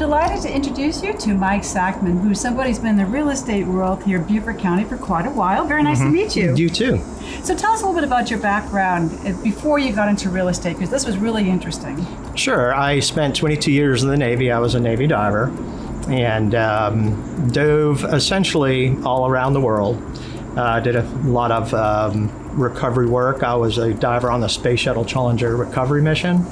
delighted to introduce you to Mike Sackman, who's somebody who's been in the real estate world here in Beaufort County for quite a while. Very nice to meet you. You too. So tell us a little bit about your background before you got into real estate, because this was really interesting. Sure. I spent 22 years in the Navy. I was a Navy diver and dove essentially all around the world. Did a lot of recovery work. I was a diver on the Space Shuttle Challenger recovery mission,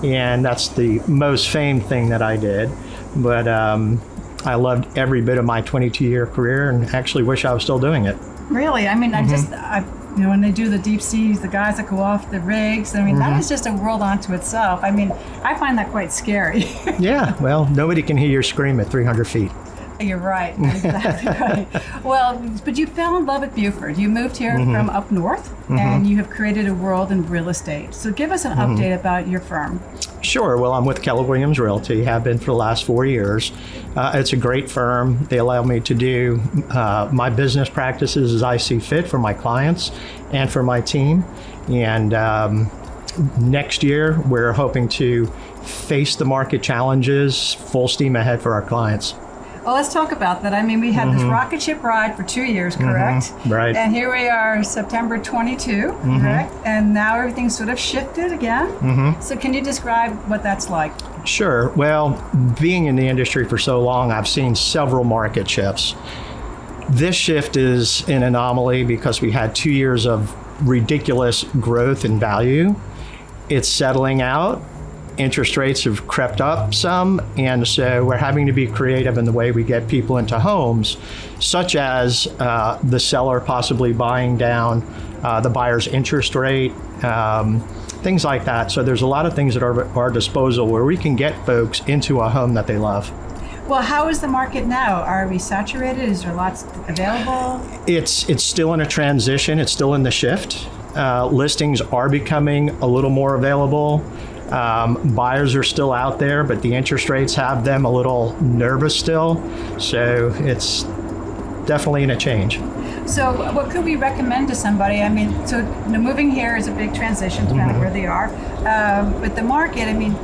and that's the most famed thing that I did. But I loved every bit of my 22-year career and actually wish I was still doing it. Really? I mean, you know, when they do the deep seas, the guys that go off the rigs, I mean, that is just a world unto itself. I mean, I find that quite scary. Yeah, well, nobody can hear you scream at 300 feet. You're right. Exactly right. Well, but you fell in love with Beaufort. You moved here from up north, and you have created a world in real estate. So give us an update about your firm. Sure. Well, I'm with Keller Realty, have been for the last 4 years. It's a great firm. They allow me to do my business practices as I see fit for my clients and for my team. And next year, we're hoping to face the market challenges full steam ahead for our clients. Well, let's talk about that. I mean, we had this rocket ship ride for 2 years, correct? Right. And here we are, September 22, correct? And now everything's sort of shifted again. So can you describe what that's like? Sure. Well, being in the industry for so long, I've seen several market shifts. This shift is an anomaly because we had 2 years of ridiculous growth in value. It's settling out. Interest rates have crept up some, and so we're having to be creative in the way we get people into homes, such as the seller possibly buying down the buyer's interest rate, things like that. So there's a lot of things at our disposal where we can get folks into a home that they love. Well, how is the market now? Are we saturated? Is there lots available? It's still in a transition. It's still in the shift. Listings are becoming a little more available. Buyers are still out there, but the interest rates have them a little nervous still. So it's definitely in a change. So what could we recommend to somebody? I mean, so moving here is a big transition depending on where they are. But the market, I mean,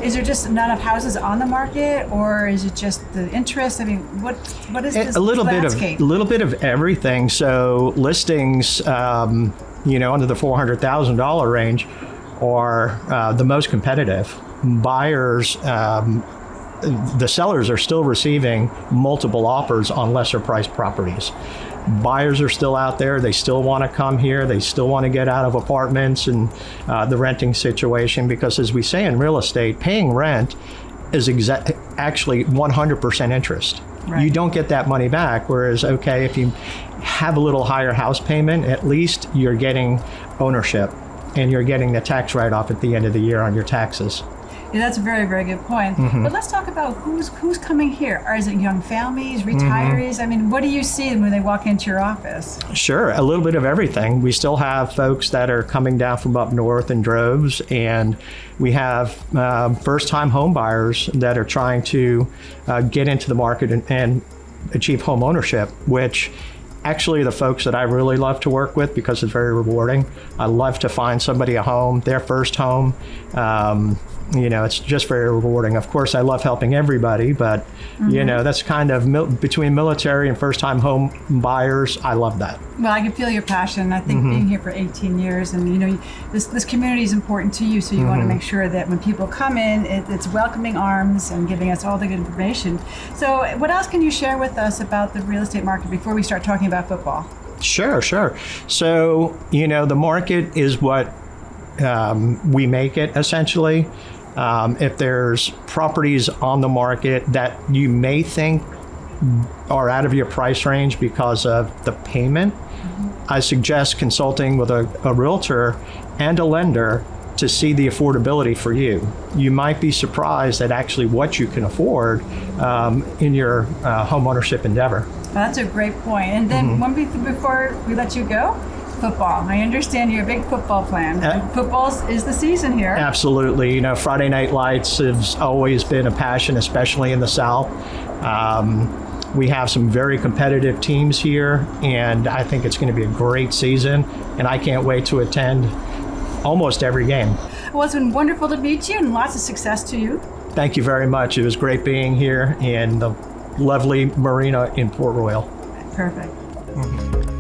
is there just not enough houses on the market, or is it just the interest? I mean, what is this landscape? A little bit of everything. So listings, under the $400,000 range are the most competitive. Buyers, the sellers are still receiving multiple offers on lesser priced properties. Buyers are still out there. They still want to come here. They still want to get out of apartments and the renting situation, because as we say in real estate, paying rent is actually 100% interest. Right. You don't get that money back, whereas, okay, if you have a little higher house payment, at least you're getting ownership and you're getting the tax write-off at the end of the year on your taxes. Yeah, that's a very, very good point. But let's talk about who's coming here. Is it young families, retirees? I mean, what do you see when they walk into your office? Sure, a little bit of everything. We still have folks that are coming down from up north in droves, and we have first-time home buyers that are trying to get into the market and achieve home ownership, which actually the folks that I really love to work with because it's very rewarding. I love to find somebody a home, their first home. It's just very rewarding. Of course, I love helping everybody, but that's kind of between military and first-time home buyers. I love that. Well, I can feel your passion. I think being here for 18 years, and this community is important to you, so you want to make sure that when people come in, it's welcoming arms and giving us all the good information. So, what else can you share with us about the real estate market before we start talking about football? Sure. So, the market is what we make it, essentially. If there's properties on the market that you may think are out of your price range because of the payment, I suggest consulting with a realtor and a lender to see the affordability for you. You might be surprised at actually what you can afford in your home ownership endeavor. Well, that's a great point. And then before we let you go, football. I understand you're a big football fan. Football is the season here. Absolutely. Friday Night Lights has always been a passion, especially in the South. We have some very competitive teams here, and I think it's going to be a great season, and I can't wait to attend almost every game. Well, it's been wonderful to meet you, and lots of success to you. Thank you very much. It was great being here in the lovely marina in Port Royal. Perfect.